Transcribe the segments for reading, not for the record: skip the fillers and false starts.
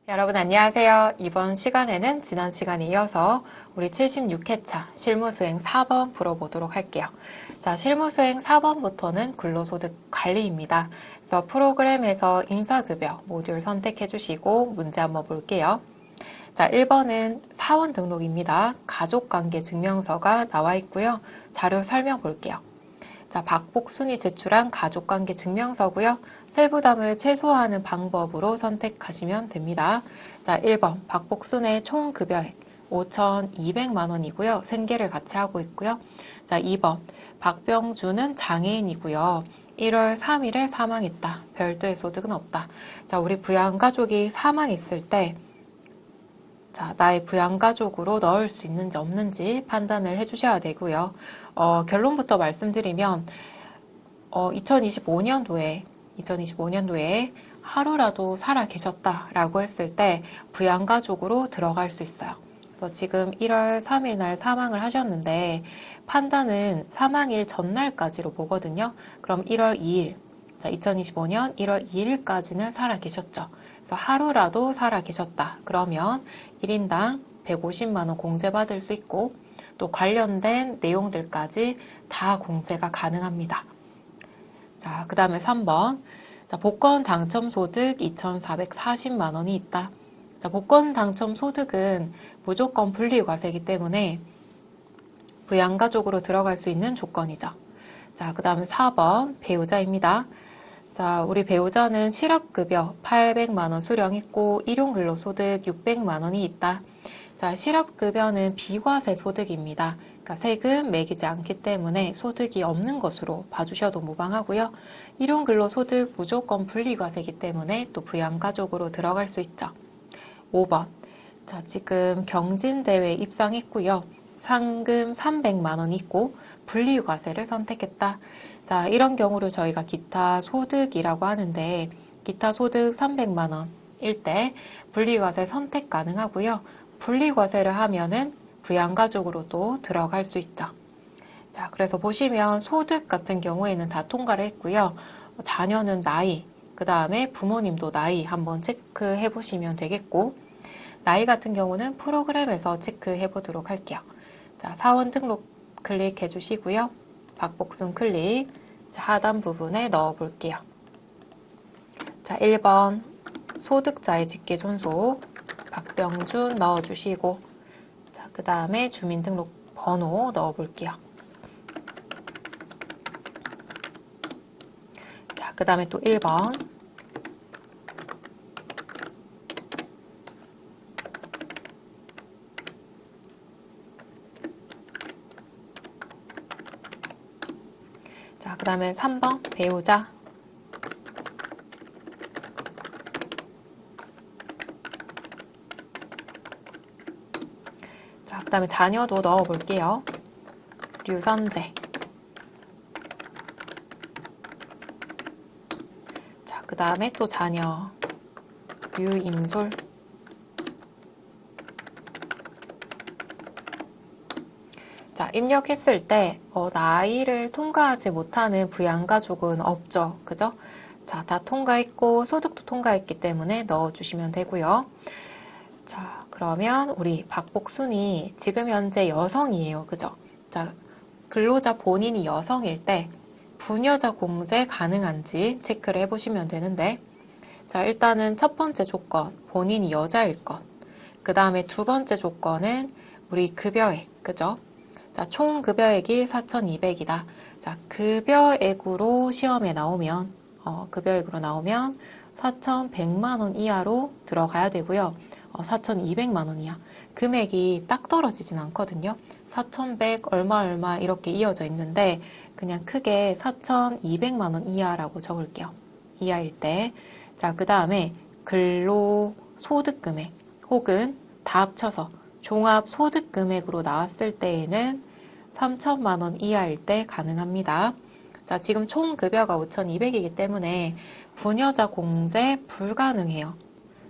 여러분 안녕하세요. 이번 시간에는 지난 시간에 이어서 우리 76회차 실무수행 4번 풀어보도록 할게요. 자, 실무수행 4번부터는 근로소득 관리입니다. 그래서 프로그램에서 인사급여 모듈 선택해 주시고 문제 한번 볼게요. 자, 1번은 사원 등록입니다. 가족관계 증명서가 나와 있고요. 자료 설명 볼게요. 자, 박복순이 제출한 가족관계 증명서고요. 세부담을 최소화하는 방법으로 선택하시면 됩니다. 자, 1번 박복순의 총 급여액 5,200만 원이고요. 생계를 같이 하고 있고요. 자, 2번 박병주는 장애인이고요. 1월 3일에 사망했다. 별도의 소득은 없다. 자, 우리 부양가족이 사망했을 때 자, 나의 부양가족으로 넣을 수 있는지 없는지 판단을 해주셔야 되고요. 결론부터 말씀드리면 2025년도에 하루라도 살아 계셨다라고 했을 때 부양가족으로 들어갈 수 있어요. 그래서 지금 1월 3일 날 사망을 하셨는데 판단은 사망일 전날까지로 보거든요. 그럼 1월 2일, 자, 2025년 1월 2일까지는 살아 계셨죠. 그래서 하루라도 살아 계셨다. 그러면 1인당 150만 원 공제받을 수 있고 또 관련된 내용들까지 다 공제가 가능합니다. 자, 그 다음에 3번. 자, 복권 당첨 소득 2,440만 원이 있다. 자, 복권 당첨 소득은 무조건 분리과세이기 때문에 부양가족으로 들어갈 수 있는 조건이죠. 자, 그 다음에 4번 배우자입니다. 자, 우리 배우자는 실업급여 800만 원 수령했고 일용근로소득 600만 원이 있다. 자, 실업급여는 비과세 소득입니다. 그러니까 세금 매기지 않기 때문에 소득이 없는 것으로 봐주셔도 무방하고요. 일용근로소득 무조건 분리과세이기 때문에 또 부양가족으로 들어갈 수 있죠. 5번. 자, 지금 경진대회 입상했고요. 상금 300만 원 있고 분리과세를 선택했다. 자, 이런 경우를 저희가 기타 소득이라고 하는데 기타 소득 300만 원일 때 분리과세 선택 가능하고요. 분리과세를 하면은 부양가족으로도 들어갈 수 있죠. 자, 그래서 보시면 소득 같은 경우에는 다 통과를 했고요. 자녀는 나이, 그 다음에 부모님도 나이 한번 체크해 보시면 되겠고 나이 같은 경우는 프로그램에서 체크해 보도록 할게요. 자, 사원 등록 클릭해 주시고요. 박복순 클릭. 자, 하단 부분에 넣어 볼게요. 자, 1번 소득자의 직계 존속 박병준 넣어 주시고 자, 그 다음에 주민등록 번호 넣어 볼게요. 자, 그 다음에 또 1번 자, 그 다음에 3번 배우자 자, 그 다음에 자녀도 넣어 볼게요. 류선재 자, 그 다음에 또 자녀 류임솔 자, 입력했을 때 나이를 통과하지 못하는 부양가족은 없죠. 그죠? 자, 다 통과했고 소득도 통과했기 때문에 넣어주시면 되고요. 자, 그러면 우리 박복순이 지금 현재 여성이에요. 그죠? 자, 근로자 본인이 여성일 때 부녀자 공제 가능한지 체크를 해보시면 되는데 자, 일단은 첫 번째 조건 본인이 여자일 것. 그 다음에 두 번째 조건은 우리 급여액. 그죠? 자, 총 급여액이 4,200이다. 자, 급여액으로 시험에 나오면, 급여액으로 나오면 4,100만 원 이하로 들어가야 되고요. 4,200만 원 이하. 금액이 딱 떨어지진 않거든요. 4,100 얼마 이렇게 이어져 있는데 그냥 크게 4,200만 원 이하라고 적을게요. 이하일 때. 자, 그 다음에 근로소득금액 혹은 다 합쳐서 종합소득금액으로 나왔을 때에는 3천만 원 이하일 때 가능합니다. 자, 지금 총 급여가 5,200이기 때문에 부녀자 공제 불가능해요.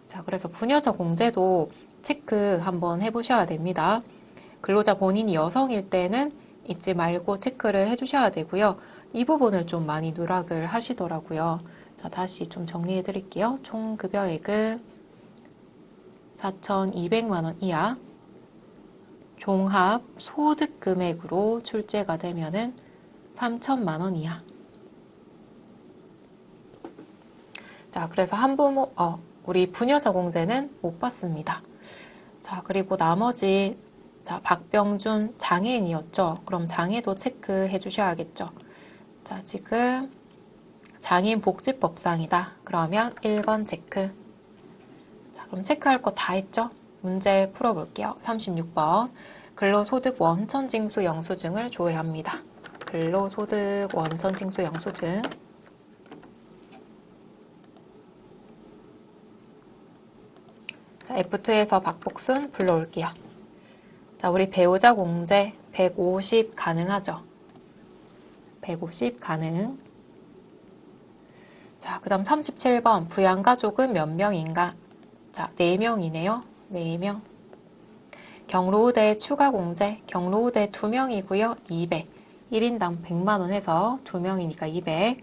자, 그래서 부녀자 공제도 체크 한번 해보셔야 됩니다. 근로자 본인이 여성일 때는 잊지 말고 체크를 해주셔야 되고요. 이 부분을 좀 많이 누락을 하시더라고요. 자, 다시 좀 정리해 드릴게요. 총 급여액은 4,200만 원 이하 종합 소득 금액으로 출제가 되면은 3천만 원 이하. 자, 그래서 한부모, 우리 부녀자 공제는 못 받습니다. 자, 그리고 나머지, 자, 박병준 장애인이었죠. 그럼 장애도 체크해 주셔야겠죠. 자, 지금 장애인 복지법상이다. 그러면 1번 체크. 자, 그럼 체크할 거 다 했죠? 문제 풀어볼게요. 36번. 근로소득 원천징수 영수증을 조회합니다. 근로소득 원천징수 영수증. 자, F2에서 박복순 불러올게요. 자, 우리 배우자 공제 150 가능하죠? 150 가능. 자, 그 다음 37번. 부양가족은 몇 명인가? 자, 4명이네요. 4명. 경로우대 추가 공제. 경로우대 2명이고요. 200. 1인당 100만 원 해서 2명이니까 200.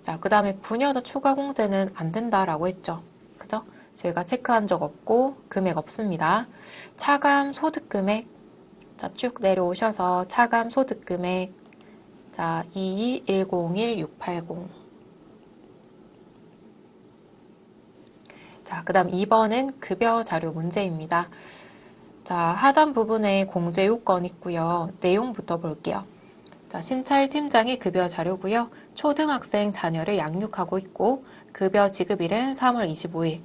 자, 그 다음에 부녀자 추가 공제는 안 된다라고 했죠. 그죠? 저희가 체크한 적 없고 금액 없습니다. 차감 소득 금액. 자, 쭉 내려오셔서 차감 소득 금액. 자, 22101-680. 자, 그 다음 2번은 급여 자료 문제입니다. 자, 하단 부분에 공제 요건 있고요. 내용부터 볼게요. 자, 신차일 팀장의 급여 자료고요. 초등학생 자녀를 양육하고 있고 급여 지급일은 3월 25일.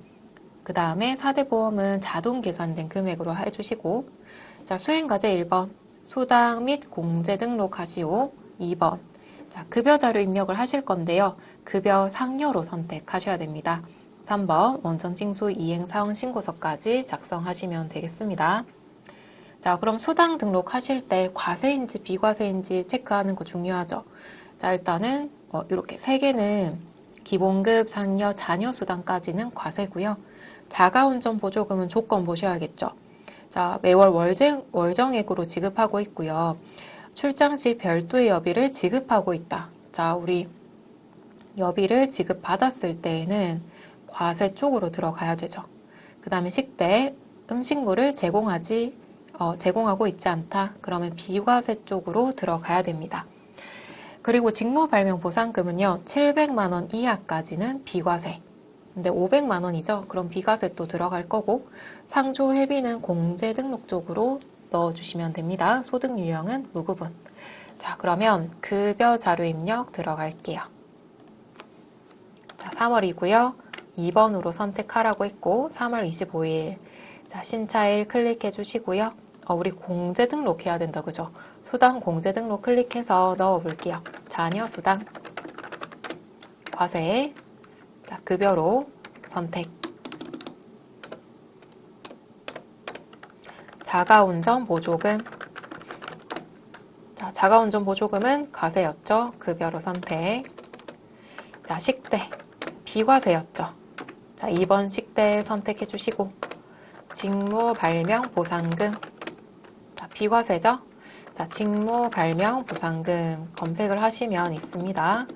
그 다음에 4대 보험은 자동 계산된 금액으로 해주시고, 자, 수행과제 1번 수당 및 공제 등록하시오. 2번 자, 급여 자료 입력을 하실 건데요. 급여 상여로 선택하셔야 됩니다. 3번 원천징수 이행사항 신고서까지 작성하시면 되겠습니다. 자, 그럼 수당 등록하실 때 과세인지 비과세인지 체크하는 거 중요하죠. 자, 일단은 이렇게 3개는 기본급, 상여, 자녀 수당까지는 과세고요. 자가운전 보조금은 조건 보셔야겠죠. 자, 매월 월정액으로 지급하고 있고요. 출장 시 별도의 여비를 지급하고 있다. 자, 우리 여비를 지급받았을 때에는 과세 쪽으로 들어가야 되죠. 그 다음에 식대, 음식물을 제공하고 있지 않다. 그러면 비과세 쪽으로 들어가야 됩니다. 그리고 직무발명보상금은요. 700만 원 이하까지는 비과세. 근데 500만 원이죠. 그럼 비과세 또 들어갈 거고 상조회비는 공제 등록 쪽으로 넣어주시면 됩니다. 소득 유형은 무구분. 자, 그러면 급여 자료 입력 들어갈게요. 자, 3월이고요. 2번으로 선택하라고 했고 3월 25일. 자, 신차일 클릭해 주시고요. 우리 공제 등록해야 된다, 그죠? 수당 공제 등록 클릭해서 넣어볼게요. 자녀 수당 과세. 자, 급여로 선택. 자가운전 보조금. 자, 자가운전 보조금은 과세였죠. 급여로 선택. 자, 식대. 비과세였죠. 자, 2번 식대 선택해 주시고 직무 발명 보상금. 자, 비과세죠. 자, 직무 발명 보상금 검색을 하시면 있습니다.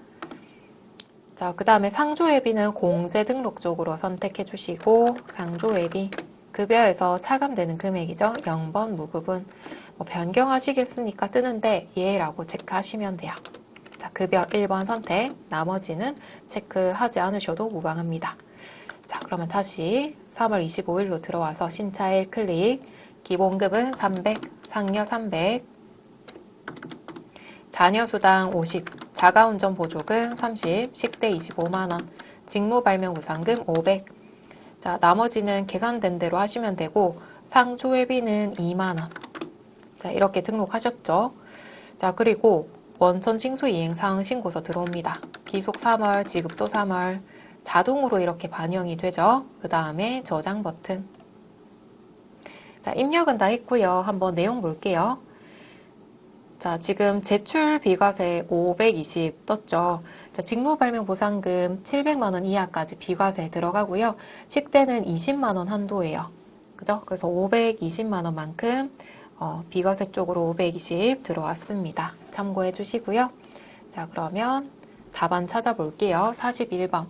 자, 그 다음에 상조회비는 공제 등록 쪽으로 선택해 주시고 상조회비 급여에서 차감되는 금액이죠. 0번 무구분. 변경하시겠습니까? 뜨는데 예라고 체크하시면 돼요. 자, 급여 1번 선택. 나머지는 체크하지 않으셔도 무방합니다. 자, 그러면 다시 3월 25일로 들어와서 신차일 클릭. 기본급은 300, 상여 300. 자녀수당 50. 자가운전 보조금 30, 식대 25만원, 직무발명보상금 500. 자, 나머지는 계산된 대로 하시면 되고, 상조회비는 2만원. 자, 이렇게 등록하셨죠? 자, 그리고 원천징수 이행사항 신고서 들어옵니다. 기속 3월, 지급도 3월. 자동으로 이렇게 반영이 되죠? 그 다음에 저장 버튼. 자, 입력은 다 했고요. 한번 내용 볼게요. 자, 지금 제출 비과세 520 떴죠. 자, 직무발명보상금 700만 원 이하까지 비과세 들어가고요. 식대는 20만 원 한도예요. 그죠? 그래서 520만 원만큼 비과세 쪽으로 520 들어왔습니다. 참고해 주시고요. 자, 그러면 답안 찾아볼게요. 41번.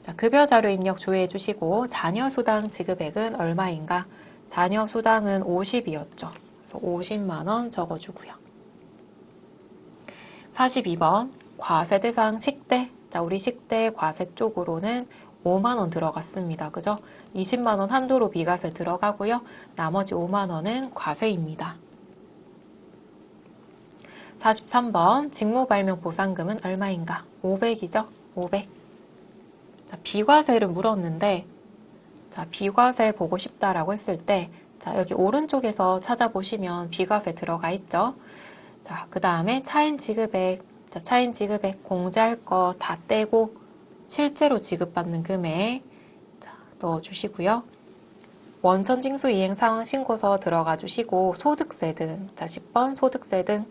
자, 급여 자료 입력 조회해 주시고 자녀 수당 지급액은 얼마인가? 자녀 수당은 50이었죠. 그래서 50만 원 적어주고요. 42번 과세 대상 식대. 자, 우리 식대 과세 쪽으로는 5만 원 들어갔습니다. 그죠? 20만 원 한도로 비과세 들어가고요. 나머지 5만 원은 과세입니다. 43번 직무발명 보상금은 얼마인가? 500이죠? 500. 자, 비과세를 물었는데 자, 비과세 보고 싶다라고 했을 때 자, 여기 오른쪽에서 찾아보시면 비과세 들어가 있죠? 자, 그 다음에 차인 지급액. 자, 차인 지급액 공제할 거 다 떼고 실제로 지급받는 금액 자, 넣어주시고요. 원천징수 이행 상황 신고서 들어가 주시고 소득세 등, 자, 10번 소득세 등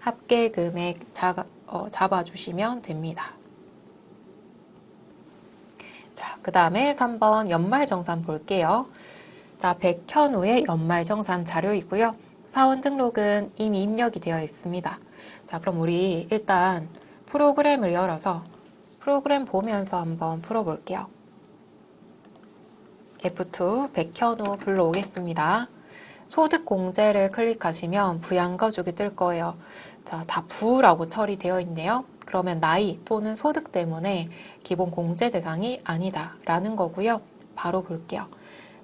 합계 금액 잡아주시면 됩니다. 자, 그 다음에 3번 연말정산 볼게요. 자, 백현우의 연말정산 자료이고요. 사원 등록은 이미 입력이 되어 있습니다. 자, 그럼 우리 일단 프로그램을 열어서 프로그램 보면서 한번 풀어볼게요. F2 백현우 불러오겠습니다. 소득 공제를 클릭하시면 부양가족이 뜰 거예요. 자, 다 부라고 처리되어 있네요. 그러면 나이 또는 소득 때문에 기본 공제 대상이 아니다 라는 거고요. 바로 볼게요.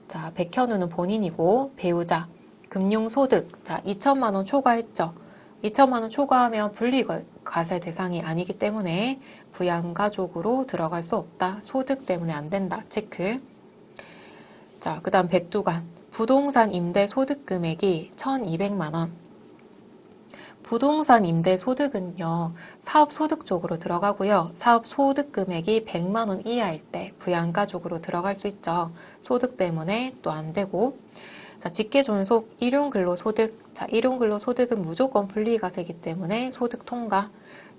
자, 백현우는 본인이고 배우자, 금융소득, 자, 2천만 원 초과했죠. 2천만 원 초과하면 분리과세 대상이 아니기 때문에 부양가족으로 들어갈 수 없다. 소득 때문에 안 된다. 체크. 자, 그 다음 백두관. 부동산 임대 소득 금액이 1,200만 원. 부동산 임대 소득은요, 사업 소득 쪽으로 들어가고요. 사업 소득 금액이 100만 원 이하일 때 부양가족으로 들어갈 수 있죠. 소득 때문에 또 안 되고. 자, 직계존속 일용근로소득. 자, 일용근로소득은 무조건 분리과세이기 때문에 소득 통과.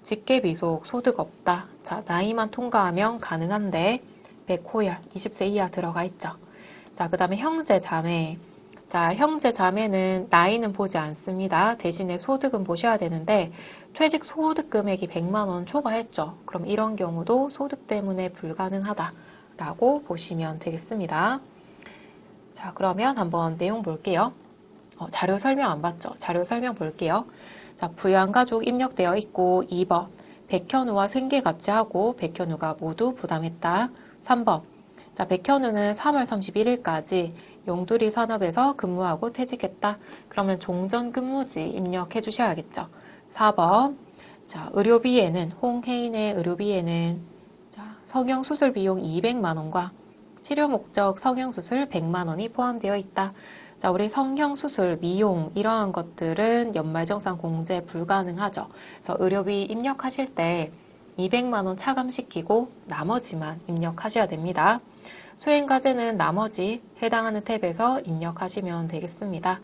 직계비속 소득 없다. 자, 나이만 통과하면 가능한데 100호열 20세 이하 들어가 있죠. 자, 그 다음에 형제 자매. 자, 형제 자매는 나이는 보지 않습니다. 대신에 소득은 보셔야 되는데 퇴직 소득 금액이 100만 원 초과했죠. 그럼 이런 경우도 소득 때문에 불가능하다라고 보시면 되겠습니다. 자, 그러면 한번 내용 볼게요. 자료 설명 안 봤죠? 자료 설명 볼게요. 자, 부양가족 입력되어 있고 2번 백현우와 생계 같이 하고 백현우가 모두 부담했다. 3번 자, 백현우는 3월 31일까지 용두리 산업에서 근무하고 퇴직했다. 그러면 종전근무지 입력해 주셔야겠죠. 4번 자, 의료비에는 홍혜인의 의료비에는 자, 성형수술 비용 200만 원과 치료 목적 성형수술 100만 원이 포함되어 있다. 자, 우리 성형수술, 미용 이러한 것들은 연말정산 공제 불가능하죠. 그래서 의료비 입력하실 때 200만 원 차감시키고 나머지만 입력하셔야 됩니다. 수행과제는 나머지 해당하는 탭에서 입력하시면 되겠습니다.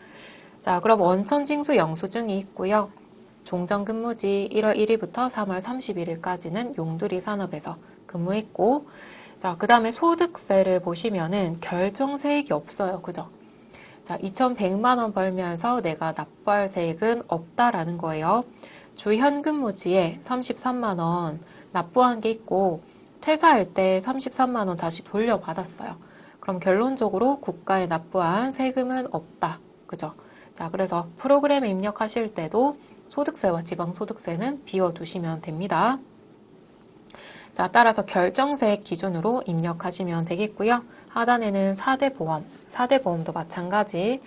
자, 그럼 원천징수 영수증이 있고요. 종전근무지 1월 1일부터 3월 31일까지는 용두리 산업에서 근무했고, 자, 그 다음에 소득세를 보시면은 결정세액이 없어요. 그죠? 자, 2,100만 원 벌면서 내가 납부할 세액은 없다라는 거예요. 주 현근무지에 33만 원 납부한 게 있고, 퇴사할 때 33만 원 다시 돌려받았어요. 그럼 결론적으로 국가에 납부한 세금은 없다. 그죠? 자, 그래서 프로그램에 입력하실 때도 소득세와 지방소득세는 비워두시면 됩니다. 자, 따라서 결정세액 기준으로 입력하시면 되겠고요. 하단에는 4대 보험, 4대 보험도 마찬가지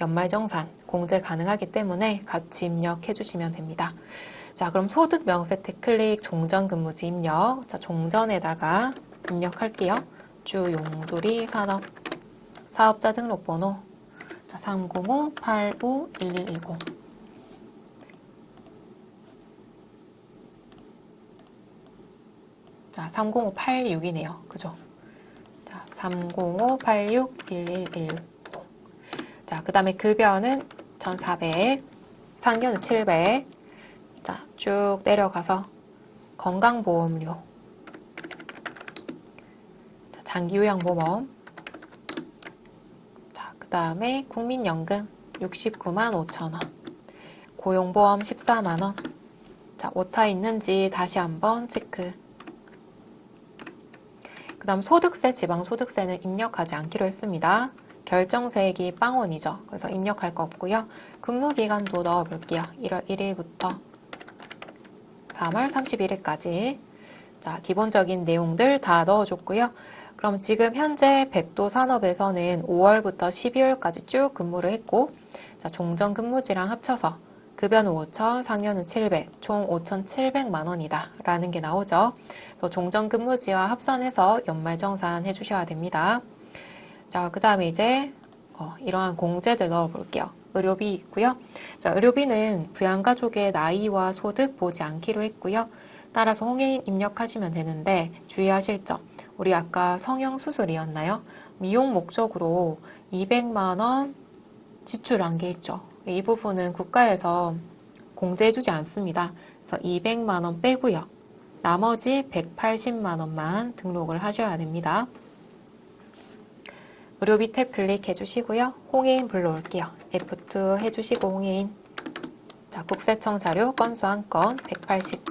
연말정산 공제 가능하기 때문에 같이 입력해 주시면 됩니다. 자, 그럼 소득 명세 탭 클릭 종전근무지 입력. 자, 종전에다가 입력할게요. 주 용두리 산업 사업자 등록번호 자, 305-85-1110 자, 30586이네요. 그죠? 자, 305-86-1110 자, 그 다음에 급여는 1,400, 상여는 700 자, 쭉 내려가서 건강보험료 자, 장기요양보험 자, 그 다음에 국민연금 69만 5천 원 고용보험 14만 원 자, 오타 있는지 다시 한번 체크 그 다음 소득세, 지방소득세는 입력하지 않기로 했습니다. 결정세액이 빵원이죠. 그래서 입력할 거 없고요. 근무기간도 넣어볼게요. 1월 1일부터 3월 31일까지. 자, 기본적인 내용들 다 넣어줬고요. 그럼 지금 현재 백도 산업에서는 5월부터 12월까지 쭉 근무를 했고, 자, 종전 근무지랑 합쳐서 급여는 5천, 상여는 700, 총 5,700만 원이다 라는 게 나오죠. 그래서 종전 근무지와 합산해서 연말정산 해주셔야 됩니다. 자, 그 다음에 이제 이러한 공제들 넣어볼게요. 의료비 있고요. 자, 의료비는 부양가족의 나이와 소득 보지 않기로 했고요. 따라서 홍해인 입력하시면 되는데 주의하실 점. 우리 아까 성형수술이었나요? 미용 목적으로 200만 원 지출한 게 있죠. 이 부분은 국가에서 공제해주지 않습니다. 그래서 200만 원 빼고요. 나머지 180만 원만 등록을 하셔야 됩니다. 의료비 탭 클릭해 주시고요. 홍해인 불러올게요. F2 해주시고 홍해인. 자, 국세청 자료 건수 한 건 180.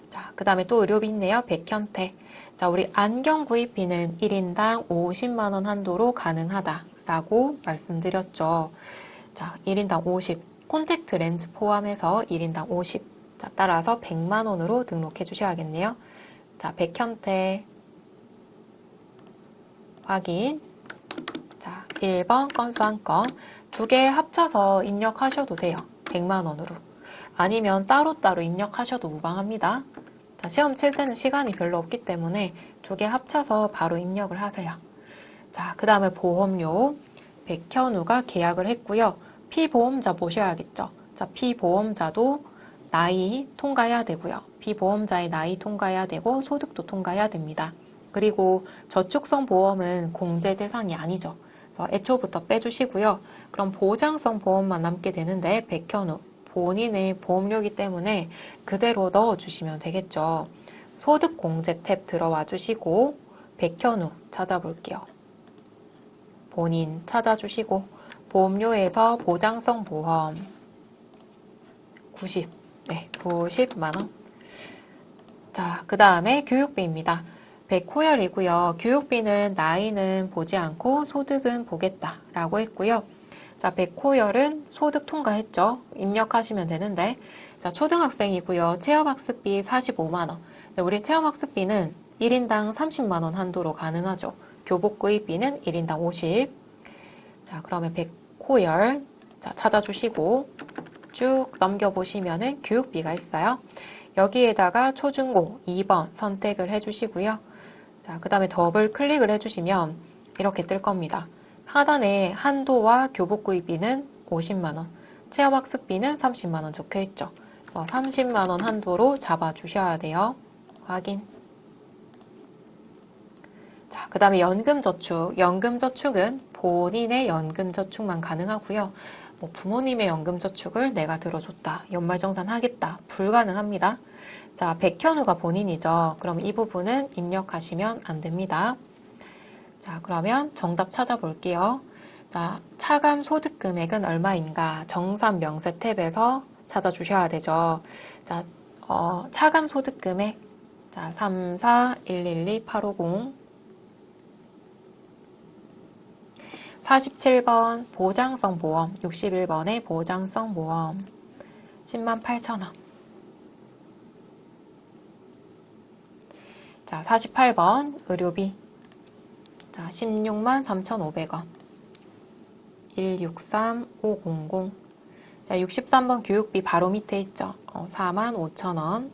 자, 그 다음에 또 의료비 있네요. 백현태. 자, 우리 안경 구입비는 1인당 50만 원 한도로 가능하다라고 말씀드렸죠. 자, 1인당 50. 콘택트 렌즈 포함해서 1인당 50. 자, 따라서 100만 원으로 등록해 주셔야겠네요. 자, 백현태. 확인. 자, 1번 건수 한 건. 두 개 합쳐서 입력하셔도 돼요. 100만 원으로. 아니면 따로따로 입력하셔도 무방합니다. 자, 시험 칠 때는 시간이 별로 없기 때문에 두 개 합쳐서 바로 입력을 하세요. 자, 그 다음에 보험료. 백현우가 계약을 했고요. 피보험자 보셔야겠죠. 자, 피보험자도 나이 통과해야 되고요. 피보험자의 나이 통과해야 되고 소득도 통과해야 됩니다. 그리고 저축성 보험은 공제 대상이 아니죠. 그래서 애초부터 빼주시고요. 그럼 보장성 보험만 남게 되는데 백현우 본인의 보험료이기 때문에 그대로 넣어주시면 되겠죠. 소득 공제 탭 들어와 주시고 백현우 찾아볼게요. 본인 찾아주시고 보험료에서 보장성 보험 90, 네, 90만 원. 자, 그 다음에 교육비입니다. 백호열이고요. 교육비는 나이는 보지 않고 소득은 보겠다라고 했고요. 자, 백호열은 소득 통과했죠. 입력하시면 되는데, 자, 초등학생이고요. 체험학습비 45만 원. 우리 체험학습비는 1인당 30만 원 한도로 가능하죠. 교복구입비는 1인당 50. 자, 그러면 백호열 자, 찾아주시고 쭉 넘겨보시면은 교육비가 있어요. 여기에다가 초중고 2번 선택을 해주시고요. 자, 그 다음에 더블 클릭을 해주시면 이렇게 뜰 겁니다. 하단에 한도와 교복구입비는 50만원, 체험학습비는 30만원 적혀있죠. 30만원 한도로 잡아주셔야 돼요. 확인. 자, 그 다음에 연금저축. 연금저축은 본인의 연금저축만 가능하고요. 뭐 부모님의 연금저축을 내가 들어줬다, 연말정산 하겠다, 불가능합니다. 자, 백현우가 본인이죠. 그럼 이 부분은 입력하시면 안 됩니다. 자, 그러면 정답 찾아볼게요. 자, 차감 소득 금액은 얼마인가? 정산 명세 탭에서 찾아주셔야 되죠. 자, 차감 소득 금액. 자, 34112-850. 47번 보장성 보험, 61번의 보장성 보험 108,000원. 자, 48번 의료비. 자, 163,500원. 163500. 자, 63번 교육비 바로 밑에 있죠. 45,000원.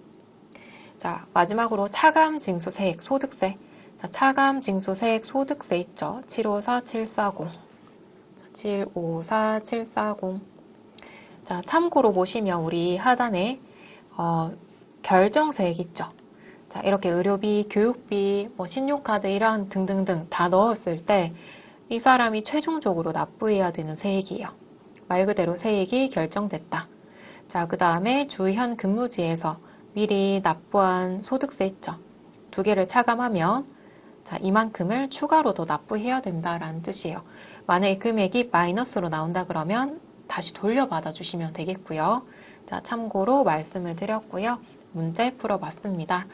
자, 마지막으로 차감 징수세액 소득세. 자, 차감 징수세액 소득세 있죠. 754740. 754740. 자, 참고로 보시면 우리 하단에 결정세액 있죠. 자, 이렇게 의료비, 교육비, 뭐 신용카드 이런 등등등 다 넣었을 때 이 사람이 최종적으로 납부해야 되는 세액이에요. 말 그대로 세액이 결정됐다. 자, 그 다음에 주현 근무지에서 미리 납부한 소득세 있죠. 두 개를 차감하면 자, 이만큼을 추가로 더 납부해야 된다라는 뜻이에요. 만약에 금액이 마이너스로 나온다 그러면 다시 돌려받아 주시면 되겠고요. 자, 참고로 말씀을 드렸고요. 문제 풀어봤습니다.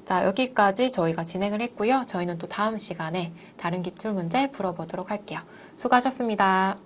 자, 여기까지 저희가 진행을 했고요. 저희는 또 다음 시간에 다른 기출문제 풀어보도록 할게요. 수고하셨습니다.